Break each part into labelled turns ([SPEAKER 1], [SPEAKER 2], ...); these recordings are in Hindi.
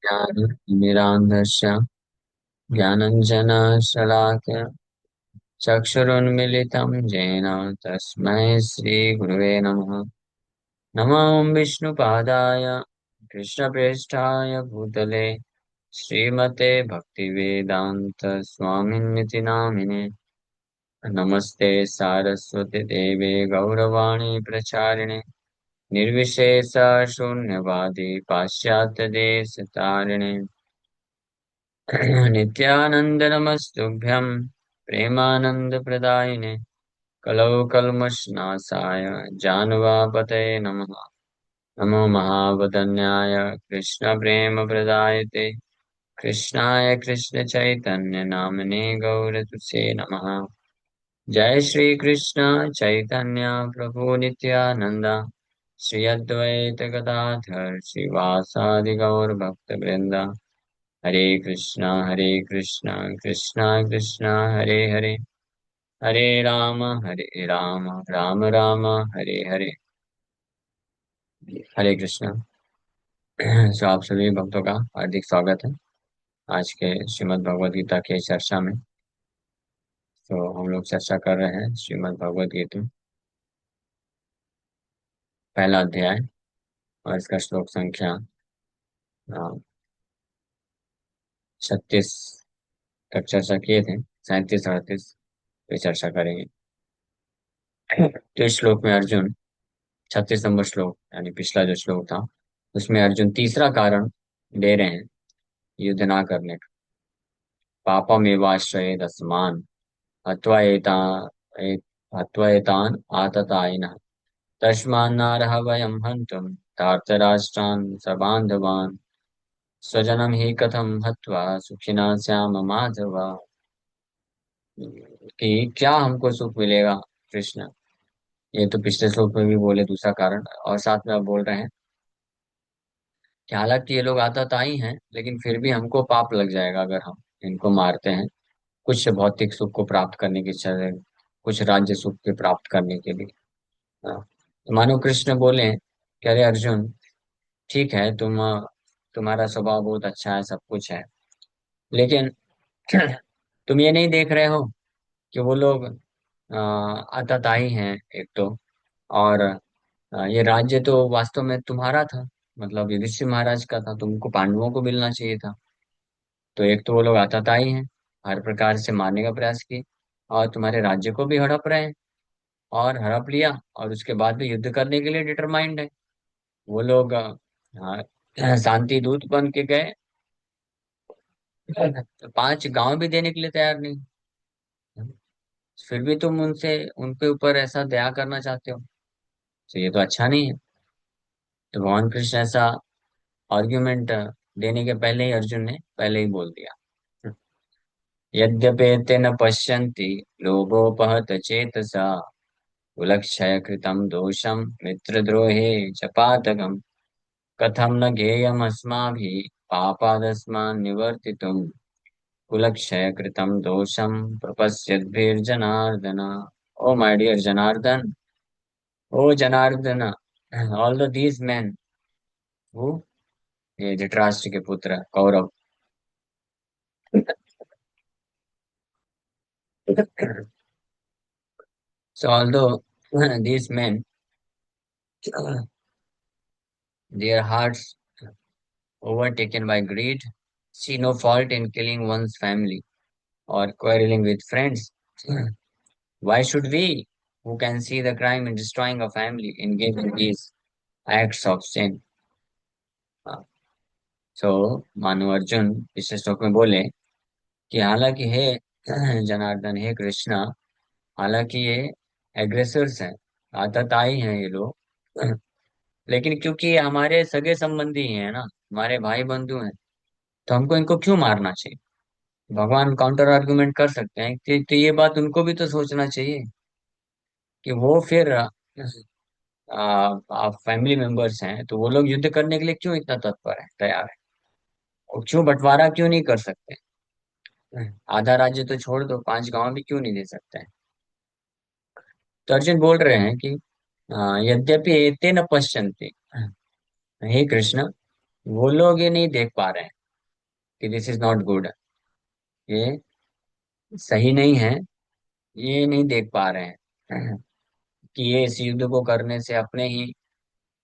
[SPEAKER 1] ज्ञानतिमिरान्धस्य ज्ञानञ्जनशलाकया चक्षुरुन्मीलितं येन तस्मै श्रीगुरवे नमः। नमो विष्णुपादाय कृष्णप्रेष्ठाय भूतले श्रीमते भक्तिवेदान्तस्वामिन्निति नामिने। नमस्ते सारस्वती देवे गौरवाणी प्रचारिणे निर्विशेष शून्यवादी पाश्चात्यदेशतारिणे नित्यानंद नमस्तुभ्यं प्रेमानंदप्रदायिने कलौ कल्मषनाशाय जानवापतये नमः। नमो महावदन्याय कृष्णप्रेमप्रदायते कृष्णाय कृष्णचैतन्य नामने गौरतुसे नमः। जय श्री कृष्ण चैतन्य प्रभु नित्यानंद श्री अद्वैत गदाधर श्रीवासादि गौर भक्त वृंदा। हरे कृष्णा कृष्णा कृष्णा हरे हरे, हरे राम राम राम हरे हरे। हरे कृष्णा। तो आप सभी भक्तों का हार्दिक स्वागत है आज के श्रीमद् भगवद गीता के चर्चा में। तो हम लोग चर्चा कर रहे हैं श्रीमद् भगवद गीता पहला अध्याय और इसका श्लोक संख्या 36 तक चर्चा किए थे। 37 38 पे चर्चा करेंगे। तो इस श्लोक में अर्जुन 36 नंबर श्लोक यानी पिछला जो श्लोक था उसमें अर्जुन तीसरा कारण दे रहे हैं युद्ध ना करने का। पापमेवाश्रयेद अस्मान् हत्वा हत्वा एतान् आततायिनः तस्मान्नारः वयं हन्तुं धार्तराष्ट्रान् सबान्धवान् स्वजनं हि कथं हत्वा सुखिनः स्याम माधव। कि क्या हमको सुख मिलेगा कृष्ण। ये तो पिछले श्लोक में भी बोले दूसरा कारण, और साथ में अब बोल रहे हैं कि हालांकि ये लोग आतताई हैं लेकिन फिर भी हमको पाप लग जाएगा अगर हम इनको मारते हैं कुछ भौतिक सुख को प्राप्त करने की इच्छा से, कुछ राज्य सुख के प्राप्त करने के लिए। हाँ। तो मानो कृष्ण बोले कि अरे अर्जुन, ठीक है तुम्हारा स्वभाव बहुत अच्छा है, सब कुछ है, लेकिन तुम ये नहीं देख रहे हो कि वो लोग आतताई हैं एक तो, और ये राज्य तो वास्तव में तुम्हारा था, मतलब युधिष्ठिर महाराज का था, तुमको पांडवों को मिलना चाहिए था। तो एक तो वो लोग आतताई हैं, हर प्रकार से मारने का प्रयास किए, और तुम्हारे राज्य को भी हड़प रहे हैं, और हड़प लिया और उसके बाद भी युद्ध करने के लिए डिटरमाइंड है। वो लोग शांति दूत बन के गए, तो 5 गांव भी देने के लिए तैयार नहीं। फिर भी तुम उनसे उनके ऊपर ऐसा दया करना चाहते हो, तो ये तो अच्छा नहीं है। तो भगवान कृष्ण ऐसा आर्ग्यूमेंट देने के पहले ही अर्जुन ने पहले ही बोल दिया। यद्यपेते न पश्यन्ति लोभोपहत चेतसा कुलक्षय कृतं दोषं मित्रद्रोहे च पातकम् कथं न ज्ञेयमस्माभिः पापादस्मान् निवर्तितुम् कुलक्षय कृतं दोषं प्रपश्यद्भिर्जनार्दन। Oh my dear Janardan, oh Janardan, all the these men who, ये धृतराष्ट्र के पुत्र Kaurava. So although these men, their hearts overtaken by greed, see no fault in killing one's family or quarreling with friends, why should we, who can see the crime in destroying a family, engage in these acts of sin? सो मानो अर्जुन इस श्लोक में बोले कि हालांकि हे जनार्दन, हे कृष्णा, हालांकि ये एग्रेसर्स हैं, आतताई हैं ये लोग, लेकिन क्योंकि ये हमारे सगे संबंधी हैं ना, हमारे भाई बंधु हैं, तो हमको इनको क्यों मारना चाहिए। भगवान काउंटर आर्गुमेंट कर सकते हैं कि तो ये बात उनको भी तो सोचना चाहिए कि वो फिर आप फैमिली मेंबर्स हैं तो वो लोग युद्ध करने के लिए क्यों इतना तत्पर है, तैयार है, और क्यों बंटवारा क्यों नहीं कर सकते। आधा राज्य तो छोड़ दो, 5 गांव भी क्यों नहीं दे सकते हैं। तो अर्जुन बोल रहे हैं कि यद्यपि एते न पश्यन्ते, हे कृष्ण, वो लोग ये नहीं देख पा रहे हैं, कि दिस इज नॉट गुड, ये सही नहीं है, ये नहीं देख पा रहे हैं कि ये इस युद्ध को करने से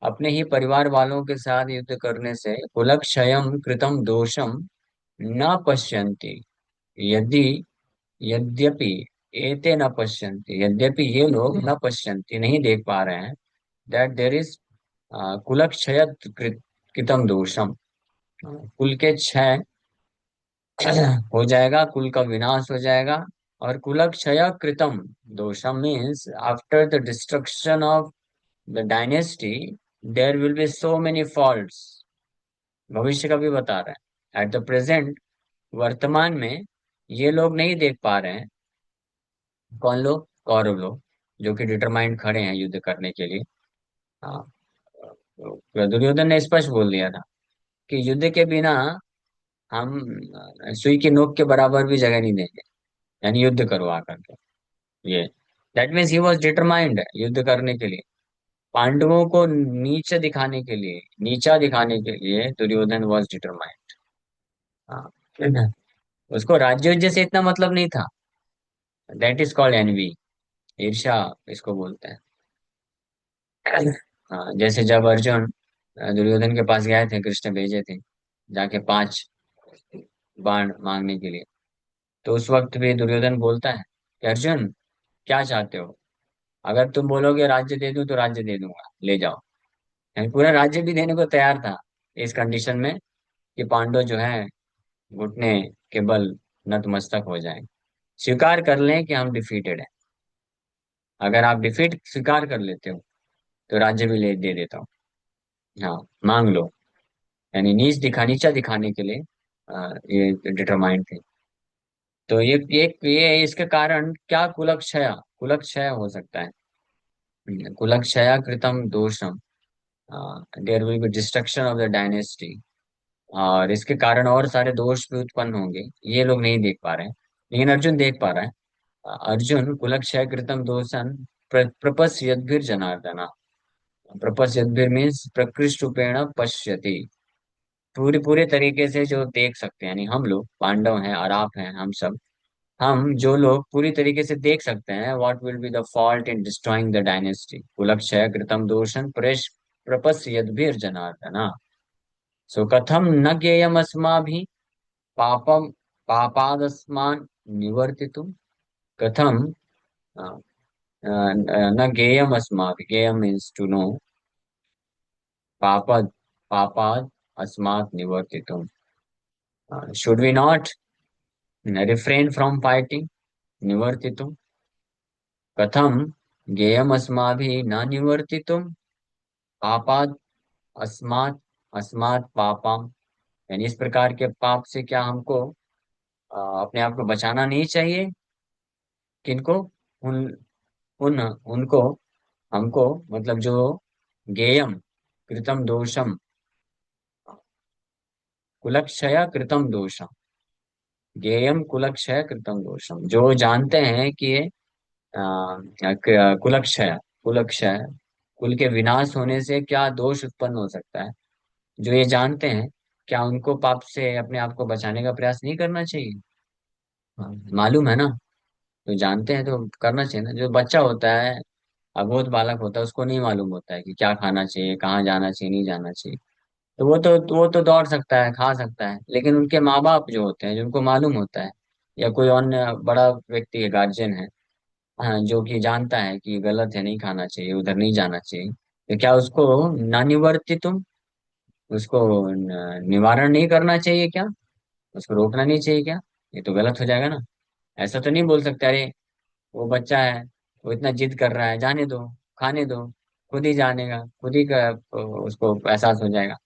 [SPEAKER 1] अपने ही परिवार वालों के साथ युद्ध करने से कुलक्षयम कृतम दोषम न पश्यन्ति। यदि यद्यपि एते न पश्यन्ति, यद्यपि ये लोग न पश्यन्ति नहीं देख पा रहे हैं, दैट देर इज कुलक्षय कृतम दोषम, कुल के क्षय हो जाएगा, कुल का विनाश हो जाएगा। और कुलक्षय कृतम दोषम means after the destruction of the dynasty there will be so many faults. भविष्य का भी बता रहा है, एट द प्रेजेंट, वर्तमान में ये लोग नहीं देख पा रहे हैं। कौन लोग? कौरव लोग, जो कि डिटरमाइंड खड़े हैं युद्ध करने के लिए। हाँ, तो दुर्योधन ने स्पष्ट बोल दिया था कि युद्ध के बिना हम सुई की नोक के बराबर भी जगह नहीं देंगे, यानी युद्ध करो आकर के। ये that means he was determined युद्ध करने के लिए। पांडवों को नीचे दिखाने के लिए, नीचा दिखाने के लिए दुर्योधन वॉज डिटरमाइंड। हाँ, उसको राज्य से इतना मतलब नहीं था। दैट इज कॉल्ड एनवी, ईर्ष्या इसको बोलते हैं। हाँ, जैसे जब अर्जुन दुर्योधन के पास गए थे, कृष्ण भेजे थे जाके 5 बाण मांगने के लिए, तो उस वक्त भी दुर्योधन बोलता है कि अर्जुन क्या चाहते हो? अगर तुम बोलोगे राज्य दे दूं तो राज्य दे दूंगा, ले जाओ। यानी पूरा राज्य भी देने को तैयार था, इस कंडीशन में कि पांडव जो है घुटने के बल नतमस्तक हो जाएं, स्वीकार कर लें कि हम डिफीटेड है। अगर आप डिफीट स्वीकार कर लेते हो तो राज्य भी ले दे देता हूँ। हाँ, मांग लो। यानी नीचा दिखाने के लिए ये डिटरमाइंड थे। तो ये इसके कारण क्या कुलक्षय हो सकता है। कुलक्षय कृतम दोषम, there will be destruction of the dynasty. और इसके कारण और सारे दोष भी उत्पन्न होंगे, ये लोग नहीं देख पा रहे हैं, लेकिन अर्जुन देख पा रहा है। अर्जुन कुलक्षय कृतम दोषम प्रपश्यद्भिर जनार्दना। प्रपश्यद्भिर मीन्स प्रकृष्ट रूपेण पश्यति, पूरे पूरे तरीके से जो देख सकते हैं, यानी हम लोग पांडव हैं और आप हैं, हम सब, हम जो लोग पूरी तरीके से देख सकते हैं what will be the fault in destroying the dynasty, कुलक्षय कृतम दोषं प्रपश्यद्भिर जनार्दना। सो कथम न ज्ञेयम अस्माभिः पापम पापादस्मान् निवर्तितुम। कथम अ, न ज्ञेयम अस्माभिः, ज्ञेयम मीन्स टू नो, पापद पापाद अस्मात् निवर्तितुम, should we not refrain from fighting, निवर्तितुम। कथम ज्ञेयम अस्माभिः न निवर्तितुम पापाद अस्मात् अस्मात् पापम। यानी इस प्रकार के पाप से क्या हमको अपने आप को बचाना नहीं चाहिए? किनको? उन उन उनको, हमको, मतलब जो ज्ञेयम कृतम दोषम, कुलक्षय कृतम दोषम, ज्ञेयम कुलक्षय कृतम दोषम, जो जानते हैं कि ये कुलक्षय, कुलक्षय, कुल के विनाश होने से क्या दोष उत्पन्न हो सकता है, जो ये जानते हैं, क्या उनको पाप से अपने आप को बचाने का प्रयास नहीं करना चाहिए? हाँ, मालूम है ना, तो जानते हैं तो करना चाहिए ना। जो बच्चा होता है, अबोध बालक होता है, उसको नहीं मालूम होता है कि क्या खाना चाहिए, कहाँ जाना चाहिए, नहीं जाना चाहिए। तो वो तो दौड़ सकता है, खा सकता है, लेकिन उनके माँ बाप जो होते हैं, जिनको मालूम होता है, या कोई अन्य बड़ा व्यक्ति है, गार्जियन है, हाँ, जो कि जानता है कि गलत है, नहीं खाना चाहिए, उधर नहीं जाना चाहिए, तो क्या उसको ना निवर्ति तुम, उसको निवारण नहीं करना चाहिए क्या? उसको रोकना नहीं चाहिए क्या? ये तो गलत हो जाएगा ना। ऐसा तो नहीं बोल सकते, अरे वो बच्चा है, वो इतना जिद कर रहा है, जाने दो, खाने दो, खुद ही जानेगा, खुद ही का उसको एहसास हो जाएगा।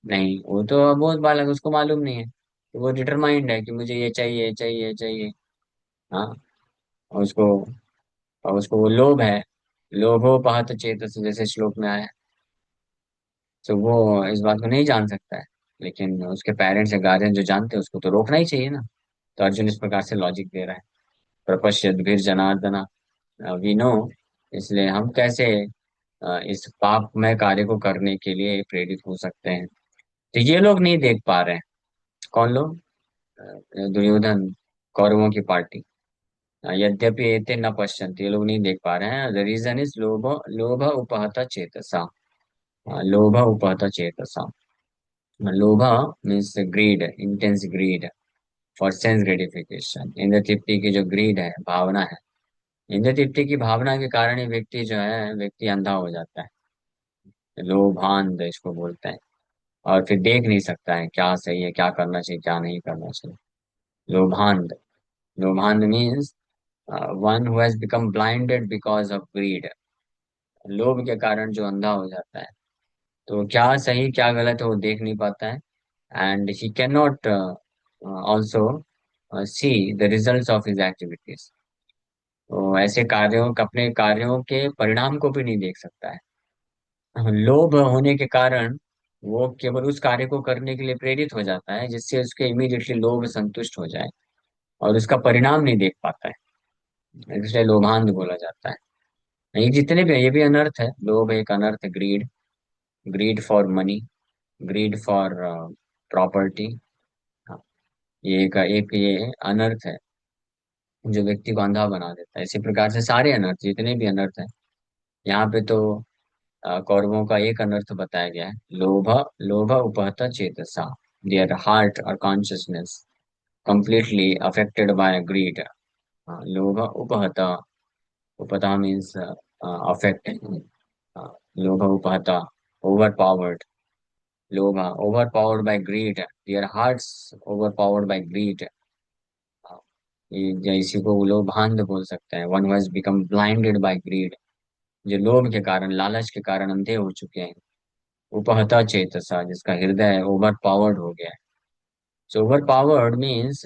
[SPEAKER 1] नहीं, वो तो बहुत बालक, उसको मालूम नहीं है, तो वो डिटरमाइंड है कि मुझे ये चाहिए, चाहिए, चाहिए। हाँ, और उसको वो लोभ है, लोभोपहत चेतस, जैसे श्लोक में आया। तो वो इस बात को नहीं जान सकता है, लेकिन उसके पेरेंट्स या गार्जियन जो जानते हैं, उसको तो रोकना ही चाहिए ना। तो अर्जुन इस प्रकार से लॉजिक दे रहा है, प्रपश्यद्भिर जनार्दना, वी नो, इसलिए हम कैसे इस पापमय कार्य को करने के लिए प्रेरित हो सकते हैं। तो ये लोग नहीं देख पा रहे हैं। कौन लोग? दुर्योधन, कौरवों की पार्टी। यद्यपि एते न पश्यन्ति, ये लोग नहीं देख पा रहे हैं। द रीजन इज लोभ, लोभ उपहत चेतसा। लोभ उपहत चेतसा। लोभ means greed, intense greed for sense gratification. इंद्र तृप्ति की जो ग्रीड है, भावना है, इंद्र तृप्ति की भावना के कारण ही व्यक्ति जो है, व्यक्ति अंधा हो जाता है। लोभांध इसको बोलते हैं। और फिर देख नहीं सकता है क्या सही है, क्या करना चाहिए, क्या नहीं करना चाहिए। लोभांध। लोभांध means one who has become blinded because of greed. लोभ के कारण जो अंधा हो जाता है, तो क्या सही क्या गलत है वो देख नहीं पाता है। And he can not also see the result of his activities. तो ऐसे कार्यों, अपने कार्यों के परिणाम को भी नहीं देख सकता है। लोभ होने के कारण वो केवल उस कार्य को करने के लिए प्रेरित हो जाता है जिससे उसके इमीडिएटली लोभ संतुष्ट हो जाए, और उसका परिणाम नहीं देख पाता है, इसलिए लोभांध बोला जाता है। ये जितने भी ये भी अनर्थ है। लोभ एक अनर्थ, greed, greed for money, greed for property. ये एक ये अनर्थ है जो व्यक्ति को अंधा बना देता है। इसी प्रकार से सारे अनर्थ, जितने भी अनर्थ है, यहाँ पे तो कौरवों का एक अनर्थ बताया गया है। लोभ, लोभ उपहत चेतसा, देयर हार्ट और consciousness completely affected by greed. लोभ उपहत, उपता मीन्स affect, लोभ उपहत, overpowered, लोभ overpowered by greed, their hearts overpowered by greed. ये इसी को लोभांध बोल सकते हैं। One who has become blinded by greed, जो लोभ के कारण, लालच के कारण अंधे हो चुके हैं। उपहता चेतसा, जिसका हृदय ओवर पावर्ड हो गया है। सो ओवर पावर्ड मीन्स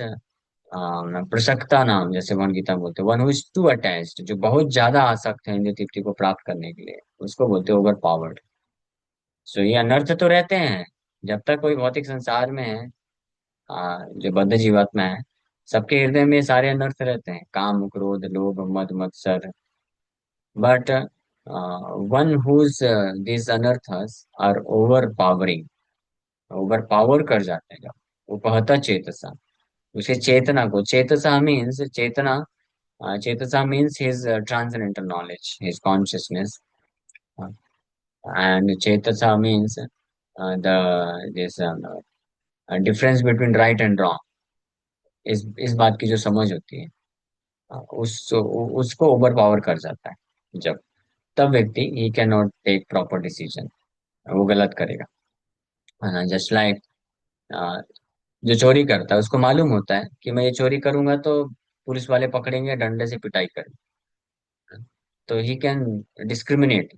[SPEAKER 1] प्रसक्ता नाम, जैसे भगवद गीता में बोलते हैं, one who is too attached, जो बहुत ज्यादा आसक्त है इंद्रिय तृप्ति को प्राप्त करने के लिए, उसको बोलते हैं ओवर पावर्ड। सो ये अनर्थ तो रहते हैं जब तक कोई भौतिक संसार में है। जो बद्ध जीवात्मा है, सबके हृदय में ये सारे अनर्थ रहते हैं, काम क्रोध लोभ मद मत्सर। बट वन हुज दिस अनर्थस are overpowering, overpower कर जाते हैं जब उपहता चेतसा, उसे चेतना को, चेतसा मीन्स चेतना, चेतसा means his transcendental knowledge, his consciousness. And Chetasa means the this difference between right and wrong. इस बात की जो समझ होती है, उसको ओवर पावर कर जाता है जब, तब व्यक्ति ही can not take proper decision, वो गलत करेगा। जस्ट लाइक जो चोरी करता है उसको मालूम होता है कि मैं ये चोरी करूंगा तो पुलिस वाले पकड़ेंगे, डंडे से पिटाई करेंगे, तो ही कैन डिस्क्रिमिनेट,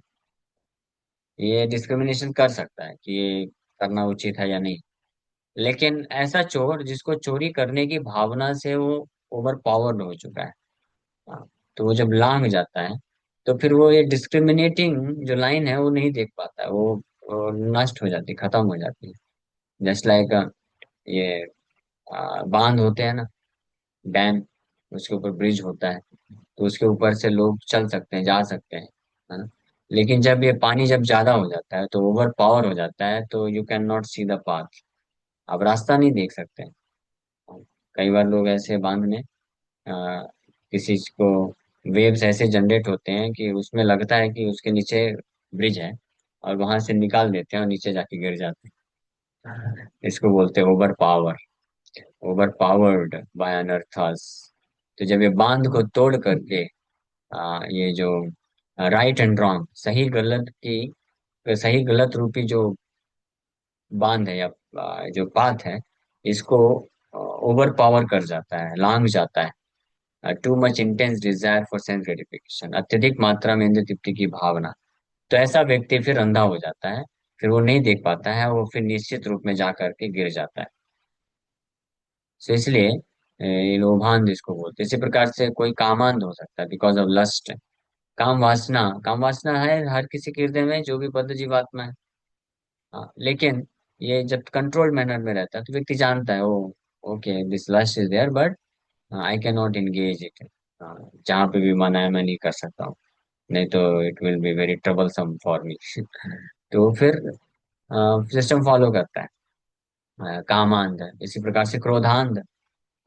[SPEAKER 1] ये डिस्क्रिमिनेशन कर सकता है कि ये करना उचित है या नहीं। लेकिन ऐसा चोर जिसको चोरी करने की भावना से वो ओवर पावर्ड हो चुका है, हाँ, तो वो जब लांग जाता है, तो फिर वो ये डिस्क्रिमिनेटिंग जो लाइन है वो नहीं देख पाता है, वो नष्ट हो जाती है, खत्म हो जाती है। जस्ट लाइक ये बांध होते हैं ना, डैम, उसके ऊपर ब्रिज होता है, तो उसके ऊपर से लोग चल सकते हैं, जा सकते हैं, है ना। लेकिन जब ये पानी जब ज्यादा हो जाता है तो ओवर पावर हो जाता है, तो you can not see the path, आप रास्ता नहीं देख सकते हैं। कई बार लोग ऐसे बांध में अ, किसी को, वेव्स ऐसे जनरेट होते हैं कि उसमें लगता है कि उसके नीचे ब्रिज है, और वहां से निकाल देते हैं और नीचे जाके गिर जाते हैं। इसको बोलते हैं overpower, overpowered by अनर्थास। तो जब ये बांध को तोड़ करके ये जो राइट एंड रॉन्ग, सही गलत की, सही गलत रूपी जो बांध है या जो पाथ है, इसको ओवर पावर कर जाता है, लांग जाता है। Too much intense desire for sense gratification, अत्यधिक मात्रा में इंद्रिय तृप्ति की भावना, तो ऐसा व्यक्ति फिर अंधा हो जाता है, फिर वो नहीं देख पाता है, वो फिर निश्चित रूप में जा करके गिर जाता है। तो इसलिए ये लोभांध इसको बोलते हैं। इसी प्रकार से कोई कामांध हो सकता है बिकॉज ऑफ लस्ट। काम वासना, काम वासना है हर किसी के हृदय में, जो भी बद्ध जीवात्मा है। हाँ, लेकिन ये जब कंट्रोल मैनर में रहता है तो व्यक्ति जानता है, oh okay this lust is there, but I can not engage it. जहाँ पे भी मना है मैं नहीं कर सकता हूँ, नहीं तो it will be very troublesome for me. तो फिर सिस्टम फॉलो करता है। कामांध, इसी प्रकार से क्रोधांध,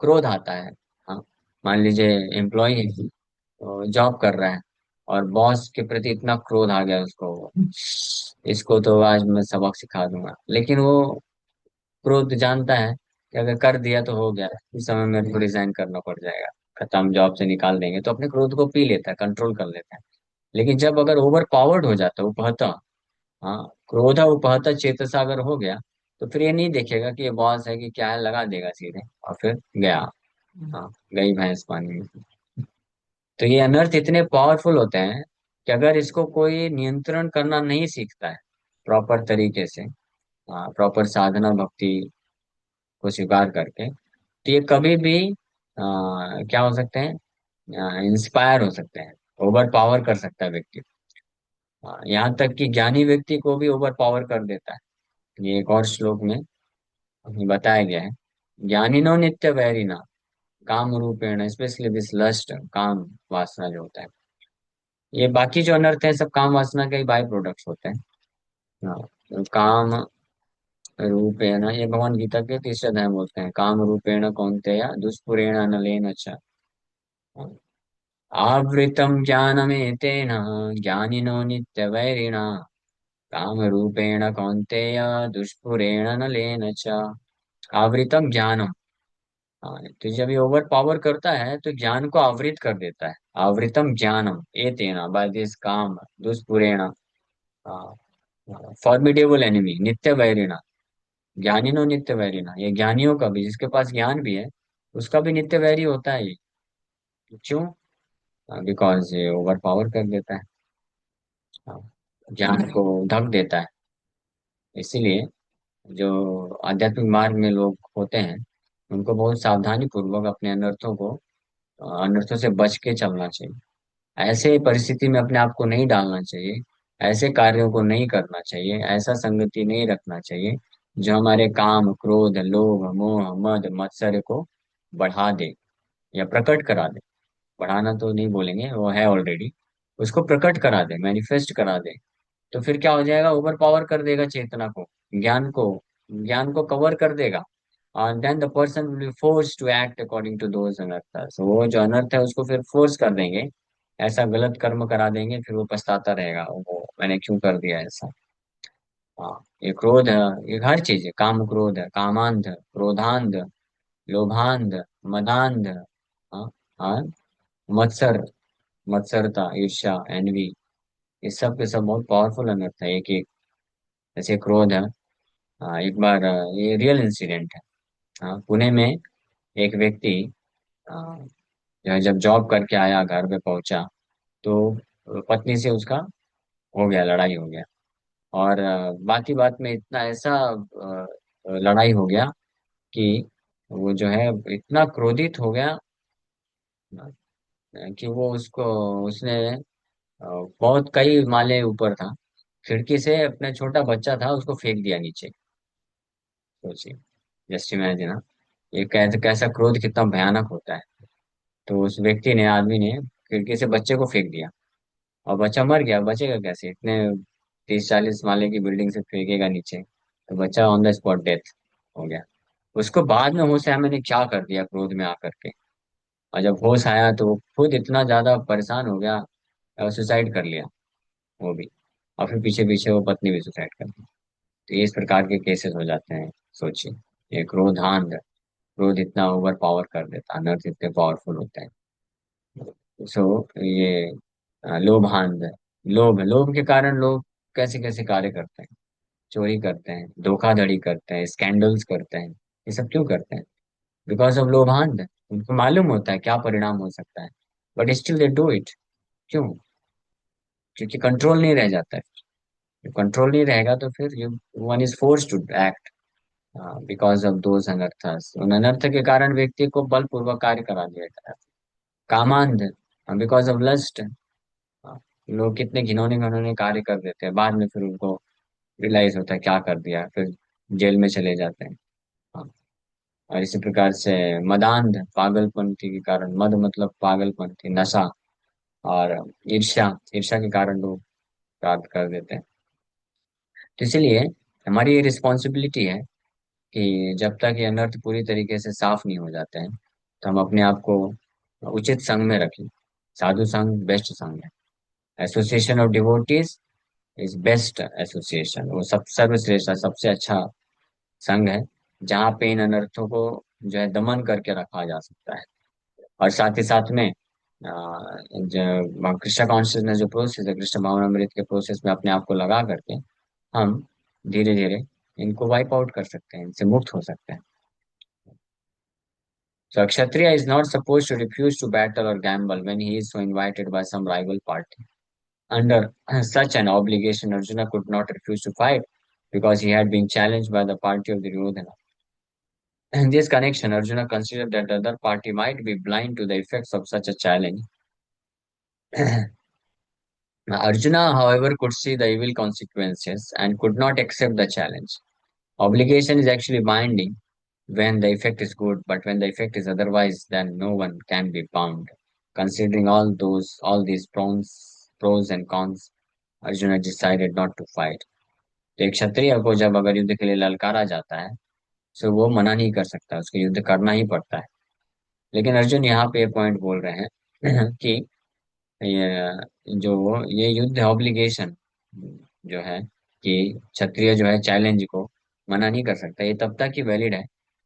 [SPEAKER 1] क्रोध आता है। हाँ, मान लीजिए एम्प्लॉय है, तो जॉब कर रहा है, और बॉस के प्रति इतना क्रोध आ गया उसको, इसको तो आज मैं सबक सिखा दूंगा। लेकिन वो क्रोध जानता है कि अगर कर दिया तो हो गया, उस समय मेरे को रिजाइन करना पड़ जाएगा, खत्म, जॉब से निकाल देंगे, तो अपने क्रोध को पी लेता है, कंट्रोल कर लेता है। लेकिन जब अगर ओवर पावर्ड हो जाता है, उपहता, हाँ, क्रोधा उपहता चेतसा अगर हो गया, तो फिर ये नहीं देखेगा कि ये बॉस है कि क्या है, लगा देगा सीधे, और फिर गया। हाँ, गई भैंस पानी में। तो ये अनर्थ इतने पावरफुल होते हैं कि अगर इसको कोई नियंत्रण करना नहीं सीखता है प्रॉपर तरीके से, हाँ, प्रॉपर साधना भक्ति को स्वीकार करके, तो ये कभी भी क्या हो सकते हैं, इंस्पायर हो सकते हैं, ओवर पावर कर सकता है व्यक्ति। यहाँ तक कि ज्ञानी व्यक्ति को भी ओवर पावर कर देता है। ये एक और श्लोक में बताया गया है, ज्ञानिनो नित्य वैरिना काम रूपेण, स्पेशली दिस लस्ट, काम वासना जो होता है, ये बाकी जो अनर्थ है सब काम वासना के ही बाय प्रोडक्ट्स होते हैं। हाँ, तो काम रूपेण, ये भगवान गीता के तीसरे अध्याय में बोलते हैं, काम रूपेण कौन्तेय दुष्पुरेण अनलेन च आवृतम ज्ञानमेतेन ज्ञानिनो नित्यवैरिणा काम रूपेण कौन्तेय दुष्पुरेण नलेन च। आवृतम ज्ञानम, हाँ, तो जब ये ओवर पावर करता है तो ज्ञान को आवृत कर देता है। आवृतम ज्ञानम एतेन बाय दिस काम दुष्पुरेण, फॉर्मिडेबल एनिमी नित्य वैरिणा, ज्ञानिनो नित्य वैरिणा, ये ज्ञानियों का भी, जिसके पास ज्ञान भी है, उसका भी नित्य वैरी होता है ये। क्यों? बिकॉज ये ओवर पावर कर देता है, हाँ, ज्ञान को ढक देता है। इसीलिए जो आध्यात्मिक मार्ग में लोग होते हैं, उनको बहुत सावधानी पूर्वक अपने अनर्थों को, अनर्थों से बच के चलना चाहिए। ऐसे परिस्थिति में अपने आप को नहीं डालना चाहिए, ऐसे कार्यों को नहीं करना चाहिए, ऐसा संगति नहीं रखना चाहिए जो हमारे काम क्रोध लोभ मोह मद मत्सर्य को बढ़ा दे या प्रकट करा दे। बढ़ाना तो नहीं बोलेंगे, वो है ऑलरेडी, उसको प्रकट करा दे, मैनिफेस्ट करा दे। तो फिर क्या हो जाएगा, ओवर पावर कर देगा चेतना को, ज्ञान को, ज्ञान को कवर कर देगा, और then the person will be force to act according to those अनर्थस, वो जो अनर्थ है उसको फिर फोर्स कर देंगे, ऐसा गलत कर्म करा देंगे, फिर वो पछताता रहेगा, वो मैंने क्यों कर दिया ऐसा। हाँ, ये क्रोध है, ये हर चीज है, काम क्रोध है, कामांध, क्रोधांध, लोभांध, मदांध, हाँ, हाँ, मत्सर, मत्सरता, ईर्ष्या, एनवी, ये सब के सब बहुत पावरफुल अनर्थ है एक एक। जैसे क्रोध है, एक बार ये रियल इंसिडेंट है। पुणे में एक व्यक्ति जब जॉब करके आया, घर पे पहुंचा, तो पत्नी से उसका हो गया, लड़ाई हो गया। और बात ही बात में इतना ऐसा लड़ाई हो गया कि वो जो है इतना क्रोधित हो गया, कि वो उसको, उसने बहुत कई माले ऊपर था, खिड़की से अपना छोटा बच्चा था उसको फेंक दिया नीचे। सोचिए, जस्ट इमेजिन, ये कैसा कैसा क्रोध कितना भयानक होता है। तो उस व्यक्ति ने, आदमी ने, खिड़की से बच्चे को फेंक दिया, और बच्चा मर गया। बचेगा कैसे, इतने 30-40 माले की बिल्डिंग से फेंकेगा नीचे, तो बच्चा ऑन द स्पॉट डेथ हो गया। उसको बाद में होश आया मैंने क्या कर दिया क्रोध में आकर के, और जब होश आया तो वो खुद इतना ज्यादा परेशान हो गया, सुसाइड कर लिया वो भी, और फिर पीछे पीछे वो पत्नी भी सुसाइड कर ली। तो ये इस प्रकार के केसेस हो जाते हैं। सोचिए, ये क्रोधांध, क्रोध इतना ओवर पावर कर देता है, अनर्थ इतने पावरफुल होते हैं। सो ये लोभांध, लोभ, लोभ के कारण लोग कैसे कैसे कार्य करते हैं, चोरी करते हैं, धोखाधड़ी करते हैं, स्कैंडल्स करते हैं, ये सब क्यों करते हैं? बिकॉज ऑफ लोभांध। उनको मालूम होता है क्या परिणाम हो सकता है, but still they do it. क्यों? क्योंकि कंट्रोल नहीं रह जाता है। कंट्रोल नहीं रहेगा तो फिर you, one is force to act because of those अनर्थस, उन अनर्थ के कारण व्यक्ति को बलपूर्वक कार्य करा दिया जाता है। कामांध, बिकॉज ऑफ लस्ट, लोग कितने घिनौने घिनौने कार्य कर देते हैं, बाद में फिर उनको रियलाइज होता है क्या कर दिया, फिर जेल में चले जाते हैं। हाँ, और इसी प्रकार से मदांध, पागलपंथी के कारण, मद मतलब पागलपंथी, नशा, और ईर्ष्या, ईर्ष्या के कारण लोग प्राप्त कर देते हैं। तो इसलिए हमारी ये रिस्पॉन्सिबिलिटी है कि जब तक ये अनर्थ पूरी तरीके से साफ नहीं हो जाते हैं, तो हम अपने आप को उचित संघ में रखें। साधु संघ बेस्ट संघ है। Association of devotees is best association, वो सब सर्वश्रेष्ठ सबसे अच्छा संघ है, जहाँ पे इन अनर्थों को जो है दमन करके रखा जा सकता है। और साथ ही साथ में जो कृष्ण कॉन्शियसनेस जो प्रोसेस है, कृष्ण भावनामृत के प्रोसेस में अपने आप को लगा करके हम धीरे धीरे इनको वाइप आउट कर सकते हैं, इनसे मुक्त हो सकते हैं। So a Kshatriya is not supposed to refuse to battle or gamble when he is so invited by some rival party. Under such an obligation, Arjuna could not refuse to fight because he had been challenged by the party of Duryodhana. In this connection, Arjuna considered that the other party might be blind to the effects of such a challenge. Arjuna, however, could see the evil consequences and could not accept the challenge. Obligation is actually binding when the effect is good, but when the effect is otherwise, then no one can be bound. Considering all these pros and cons, Arjuna decided not to fight. तो एक क्षत्रिय को जब अगर युद्ध के लिए ललकारा जाता है, तो वो मना नहीं कर सकता, उसको युद्ध करना ही पड़ता है। लेकिन अर्जुन यहाँ पे ये पॉइंट बोल रहे हैं कि ये युद्ध ऑब्लिगेशन जो है, कि क्षत्रिय जो है चैलेंज को मना नहीं कर सकता, ये तब तक ही वैलिड है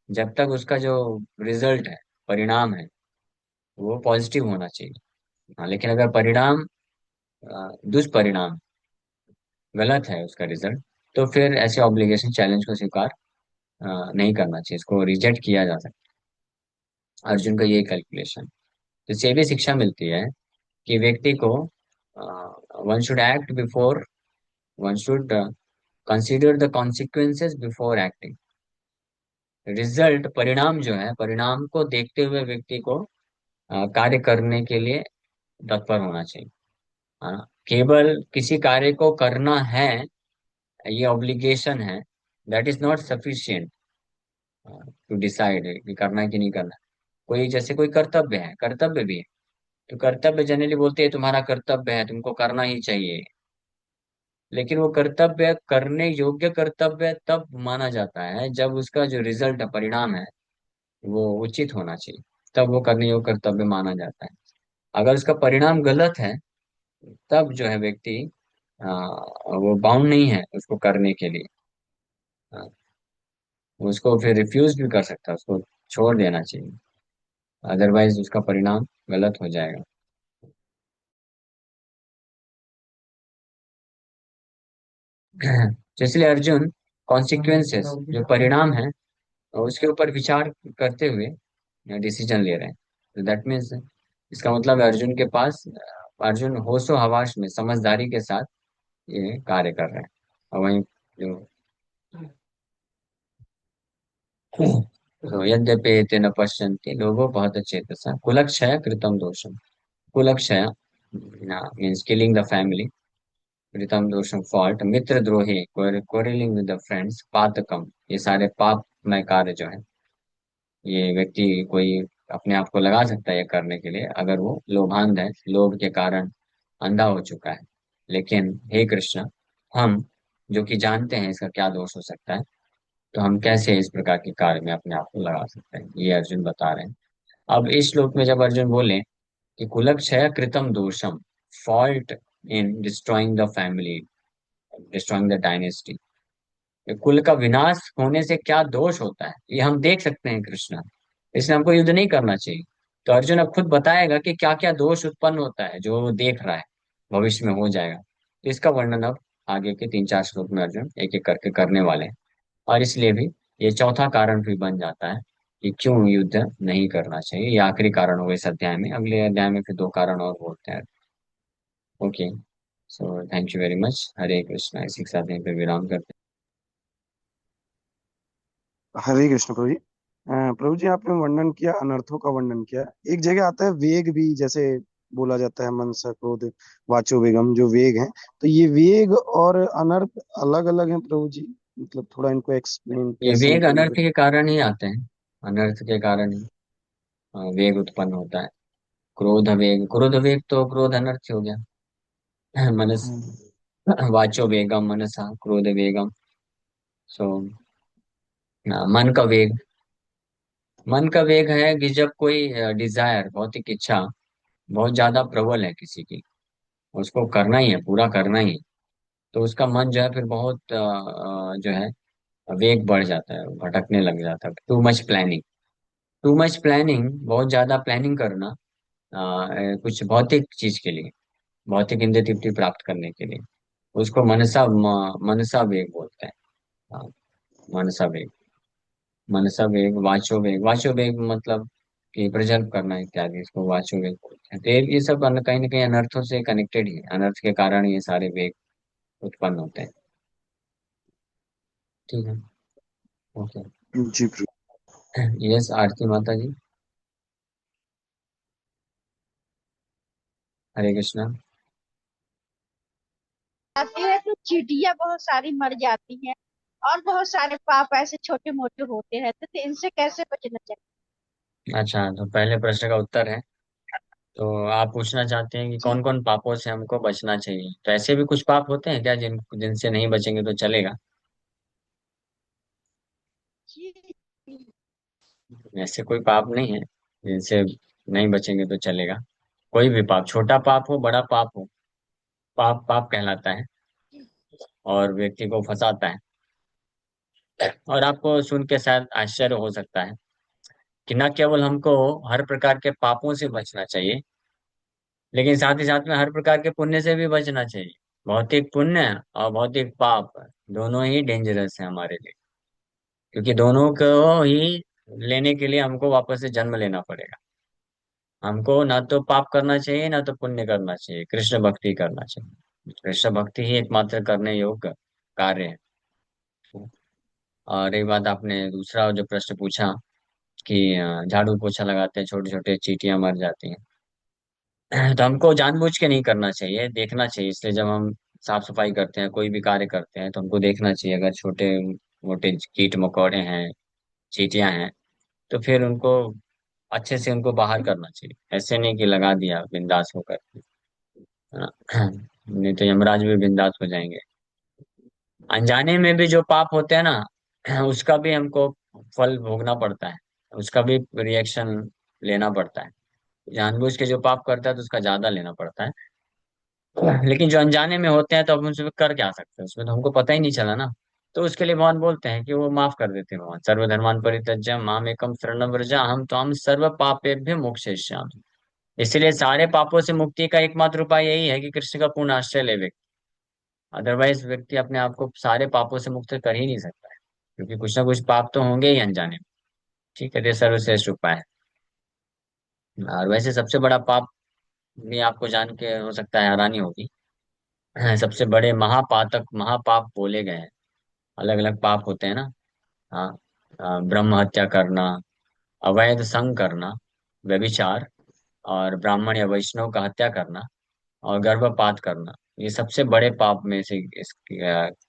[SPEAKER 1] जब तक उसका जो रिजल्ट है, परिणाम है, वो पॉजिटिव होना चाहिए। हाँ, लेकिन अगर परिणाम दुष्परिणाम गलत है उसका रिजल्ट, तो फिर ऐसे ऑब्लिगेशन चैलेंज को स्वीकार नहीं करना चाहिए, इसको रिजेक्ट किया जा सकता है। अर्जुन का ये कैलकुलेशन, तो इससे भी शिक्षा मिलती है कि व्यक्ति को one should act before, one should consider the consequences before acting. Result परिणाम जो है, परिणाम को देखते हुए व्यक्ति को कार्य करने के लिए तत्पर होना चाहिए। हाँ, केवल किसी कार्य को करना है, ये ऑब्लिगेशन है, that is not sufficient to decide कि करना है कि नहीं करना। कोई जैसे कोई कर्तव्य है, कर्तव्य भी है, तो कर्तव्य जनरली बोलते हैं तुम्हारा कर्तव्य है, तुमको करना ही चाहिए। लेकिन वो कर्तव्य करने योग्य कर्तव्य तब माना जाता है जब उसका जो रिजल्ट है, परिणाम है, वो उचित होना चाहिए, तब वो करने योग्य कर्तव्य माना जाता है। अगर उसका परिणाम गलत है, तब जो है व्यक्ति वो बाउंड नहीं है उसको करने के लिए। हाँ, उसको फिर रिफ्यूज भी कर सकता है, उसको छोड़ देना चाहिए, अदरवाइज उसका परिणाम गलत हो जाएगा। तो इसलिए अर्जुन कॉन्सिक्वेंसेस जो परिणाम है उसके ऊपर विचार करते हुए डिसीजन ले रहे हैं। तो दैट मीन्स, इसका मतलब है अर्जुन के पास, अर्जुन होशो हवास में समझदारी के साथ ये कार्य कर रहे हैं। और वहीं जो तो यद्यपि ते न पश्यन्ति लोगो बहुत चेतसा कुलक्षय कृतम दोषम। कुलक्षय मीन्स किलिंग द फैमिली, कृतम दोषम फॉल्ट, मित्र द्रोही क्वारलिंग विद द फ्रेंड्स, पातकम ये सारे पापमय कार्य जो है, ये व्यक्ति कोई अपने आप को लगा सकता है ये करने के लिए अगर वो लोभांध है, लोभ के कारण अंधा हो चुका है। लेकिन हे कृष्ण, हम जो कि जानते हैं इसका क्या दोष हो सकता है, तो हम कैसे इस प्रकार के कार्य में अपने आप को लगा सकते हैं, ये अर्जुन बता रहे हैं। अब इस श्लोक में जब अर्जुन बोले कि कुलक्षय कृतम दोषम, fault in destroying the family, destroying the dynasty, कुल का विनाश होने से क्या दोष होता है ये हम देख सकते हैं कृष्ण, इसलिए हमको युद्ध नहीं करना चाहिए। तो अर्जुन अब खुद बताएगा कि क्या क्या दोष उत्पन्न होता है जो वो देख रहा है, भविष्य में हो जाएगा। तो इसका वर्णन अब आगे के 3-4 श्लोक में अर्जुन एक एक करके करने वाले हैं। और इसलिए भी ये चौथा कारण भी बन जाता है कि क्यों युद्ध नहीं करना चाहिए। ये आखिरी कारण होगा इस अध्याय में, अगले अध्याय में फिर 2 कारण और बोलते हैं। Okay, so thank you very much. Hare Krishna, इसी के साथ यहीं पे विराम करते
[SPEAKER 2] हरे कृष्ण प्रभु जी। प्रभु जी आपने वर्णन किया, अनर्थों का वर्णन किया। एक जगह आता है वेग भी, जैसे बोला जाता है मन सा क्रोध वाचो वेगम, जो वेग है, तो ये वेग और अनर्थ अलग अलग हैं प्रभु जी? मतलब थोड़ा इनको एक्सप्लेन
[SPEAKER 1] हैं। ये
[SPEAKER 2] कैसे
[SPEAKER 1] वेग
[SPEAKER 2] मतलब
[SPEAKER 1] अनर्थ के कारण ही आते हैं, अनर्थ के कारण ही वेग उत्पन्न होता है। क्रोध वेग, क्रोध वेग तो क्रोध अनर्थ ही हो गया। मनस
[SPEAKER 2] हम्म,
[SPEAKER 1] वाचो वेगम मनसा क्रोध वेगम। सो मन का वेग, मन का वेग है कि जब कोई डिजायर, भौतिक इच्छा बहुत ज्यादा प्रबल है किसी की, उसको करना ही है, पूरा करना ही है, तो उसका मन जो है फिर बहुत जो है वेग बढ़ जाता है, भटकने लग जाता है। Too much planning, too much planning, बहुत ज्यादा प्लानिंग करना कुछ भौतिक चीज के लिए, भौतिक इंद्रिय तृप्ति प्राप्त करने के लिए, उसको मनसा वेग बोलते हैं। हाँ, मनसा वेग, मनसा वेग, वाचो वेग, वाचो वेग मतलब कि प्रजल्प करना इत्यादि, इसको वाचो वेग बोलते हैं। तो ये सब कहीं ना कहीं अनर्थों से कनेक्टेड ही है, अनर्थ के कारण ये सारे वेग उत्पन्न होते हैं। ठीक है। ओके।
[SPEAKER 2] जी प्रभु।
[SPEAKER 1] यस, आरती माता जी। हरे कृष्णा।
[SPEAKER 3] जाती है तो चींटियां बहुत सारी मर जाती हैं, और बहुत सारे पाप ऐसे छोटे मोटे होते हैं, तो इनसे कैसे बचना चाहिए?
[SPEAKER 1] अच्छा, तो पहले प्रश्न का उत्तर है, तो आप पूछना चाहते हैं कि
[SPEAKER 3] जी।
[SPEAKER 1] कौन कौन पापों से हमको बचना चाहिए। तो ऐसे भी कुछ पाप होते हैं क्या जिनसे नहीं बचेंगे तो चलेगा?
[SPEAKER 3] जी।
[SPEAKER 1] ऐसे कोई पाप नहीं है जिनसे नहीं बचेंगे तो चलेगा। कोई भी पाप, छोटा पाप हो बड़ा पाप हो, पाप पाप कहलाता है और व्यक्ति को फंसाता है। और आपको सुन के शायद आश्चर्य हो सकता है कि न केवल हमको हर प्रकार के पापों से बचना चाहिए, लेकिन साथ ही साथ में हर प्रकार के पुण्य से भी बचना चाहिए। भौतिक पुण्य और भौतिक पाप दोनों ही डेंजरस है हमारे लिए, क्योंकि दोनों को ही लेने के लिए हमको वापस से जन्म लेना पड़ेगा। हमको ना तो पाप करना चाहिए ना तो पुण्य करना चाहिए, कृष्ण भक्ति करना चाहिए। कृष्ण भक्ति ही एकमात्र करने योग्य कार्य है। और एक बात, आपने दूसरा जो प्रश्न पूछा कि झाड़ू पोछा लगाते हैं छोटे छोटे चींटियां मर जाती हैं, तो हमको जानबूझ के नहीं करना चाहिए, देखना चाहिए। इसलिए जब हम साफ सफाई करते हैं, कोई भी कार्य करते हैं, तो हमको देखना चाहिए अगर छोटे मोटे कीट मकोड़े हैं, चींटियां हैं, तो फिर उनको अच्छे से उनको बाहर करना चाहिए। ऐसे नहीं कि लगा दिया बिंदास होकर, है ना? नहीं तो यमराज भी बिंदास हो जाएंगे। अनजाने में भी जो पाप होते हैं ना, उसका भी हमको फल भोगना पड़ता है, उसका भी रिएक्शन लेना पड़ता है। जानबूझ के जो पाप करता है तो उसका ज्यादा लेना पड़ता है, लेकिन जो अनजाने में होते हैं तो अब उनसे कर क्या सकते हैं, उसमें तो हमको पता ही नहीं चला ना। तो उसके लिए भगवान बोलते हैं कि वो माफ कर देते हैं। भगवान सर्वधर्मान परित्यज्य मामेकम शरणं व्रज, हम तो हम सर्व पापेभ्य मोक्षयिष्यामि। इसलिए सारे पापों से मुक्ति का एकमात्र उपाय यही है कि कृष्ण का पूर्ण आश्रय ले व्यक्ति। अदरवाइज व्यक्ति अपने आप को सारे पापों से मुक्त कर ही नहीं सकता है, क्योंकि कुछ ना कुछ पाप तो होंगे ही अनजाने में। ठीक है, तो ये सर्वश्रेष्ठ उपाय है। और वैसे सबसे बड़ा पाप भी आपको जान के हो सकता है हैरानी होगी, सबसे बड़े महापातक महापाप बोले गए हैं। अलग अलग पाप होते हैं ना। हाँ, ब्रह्म हत्या करना, अवैध संग करना, व्यभिचार, और ब्राह्मण या वैष्णव का हत्या करना, और गर्भपात करना, ये सबसे बड़े पाप में से इसकी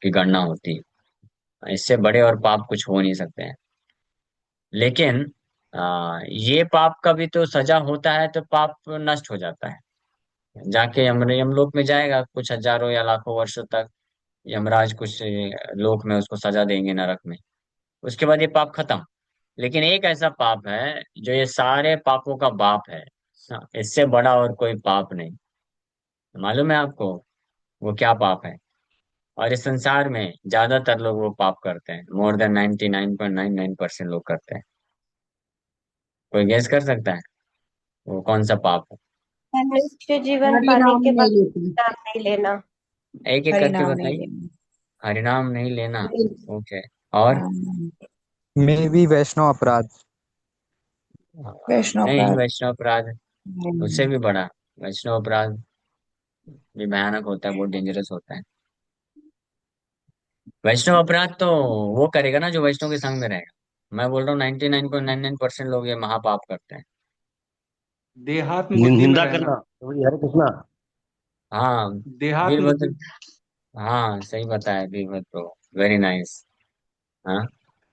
[SPEAKER 1] की गणना होती है। इससे बड़े और पाप कुछ हो नहीं सकते हैं। लेकिन ये पाप का भी तो सजा होता है, तो पाप नष्ट हो जाता है, जाके यमलोक में जाएगा कुछ हजारों या लाखों वर्षों तक। यमराज कुछ लोक में उसको सजा देंगे, नरक में। उसके बाद ये पाप खत्म। लेकिन एक ऐसा पाप है जो ये सारे पापों का बाप है। हाँ, इससे बड़ा और कोई पाप नहीं। मालूम है आपको वो क्या पाप है? और इस संसार में ज्यादातर लोग वो पाप करते हैं, मोर देन 99.99% लोग करते हैं। कोई गेस कर सकता है वो कौन सा पाप है?
[SPEAKER 4] मनुष्य जीवन
[SPEAKER 5] हरि
[SPEAKER 4] पाने
[SPEAKER 5] नाम
[SPEAKER 4] के
[SPEAKER 5] नहीं
[SPEAKER 4] बाद
[SPEAKER 5] लेते।
[SPEAKER 4] नाम नहीं लेना।
[SPEAKER 1] एक एक
[SPEAKER 5] हरि
[SPEAKER 1] करके
[SPEAKER 5] नाम नहीं
[SPEAKER 1] बताइए।
[SPEAKER 5] लेते।
[SPEAKER 1] हरिनाम नहीं लेना। ओके। और?
[SPEAKER 6] में भी वैष्णव अपराध।
[SPEAKER 5] वैष्णव
[SPEAKER 1] नहीं,
[SPEAKER 5] अपराध
[SPEAKER 1] वैष्णव अपराध उससे
[SPEAKER 5] नहीं।
[SPEAKER 1] भी बड़ा। वैष्णव अपराध भी भयानक होता है, बहुत डेंजरस होता है। वैष्णव अपराध तो वो करेगा ना जो वैष्णव के संग में रहेगा। मैं बोल रहा हूँ 99.99% लोग ये महापाप करते हैं।
[SPEAKER 7] देहात्म बुद्धि में
[SPEAKER 8] निंदा
[SPEAKER 7] रहना।
[SPEAKER 8] करना तो हरे कृष्णा।
[SPEAKER 1] हाँ,
[SPEAKER 7] देहात्म
[SPEAKER 1] वीरभद्र।
[SPEAKER 7] बुद्धि।
[SPEAKER 1] हाँ, सही बताया वीरभद्र, वेरी नाइस। हाँ,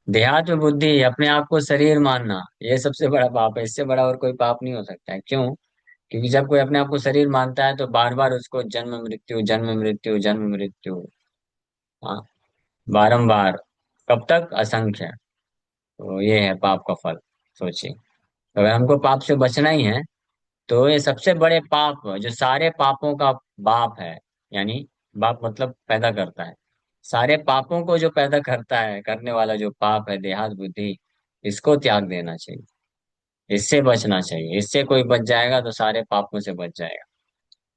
[SPEAKER 1] देहात्म बुद्धि, अपने आप को शरीर मानना, ये सबसे बड़ा पाप है। इससे बड़ा और कोई पाप नहीं हो सकता है। क्यों? क्योंकि जब कोई अपने आप को शरीर मानता है तो बार बार उसको जन्म मृत्यु जन्म मृत्यु जन्म मृत्यु। हाँ, बारंबार। कब तक? असंख्य। तो ये है पाप का फल। सोचिए, अगर हमको पाप से बचना ही है, तो ये सबसे बड़े पाप जो सारे पापों का बाप है, यानी बाप मतलब पैदा करता है, सारे पापों को जो पैदा करता है, करने वाला जो पाप है देहात बुद्धि, इसको त्याग देना चाहिए, इससे बचना चाहिए। इससे कोई बच जाएगा तो सारे पापों से बच जाएगा।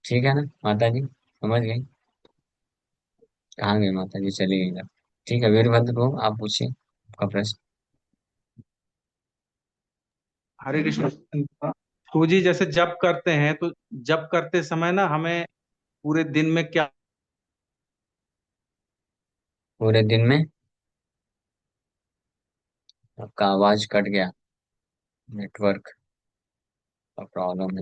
[SPEAKER 1] ठीक है ना माता जी, समझ गई? कहाँ गई माता जी, चली गई ना? ठीक है, वीरभद्र को आप पूछिए आपका प्रश्न।
[SPEAKER 7] हरे कृष्ण। तो जी जैसे जप करते हैं, तो जप करते समय ना हमें पूरे दिन में क्या,
[SPEAKER 1] पूरे दिन में? आपका आवाज कट गया, नेटवर्क का प्रॉब्लम है।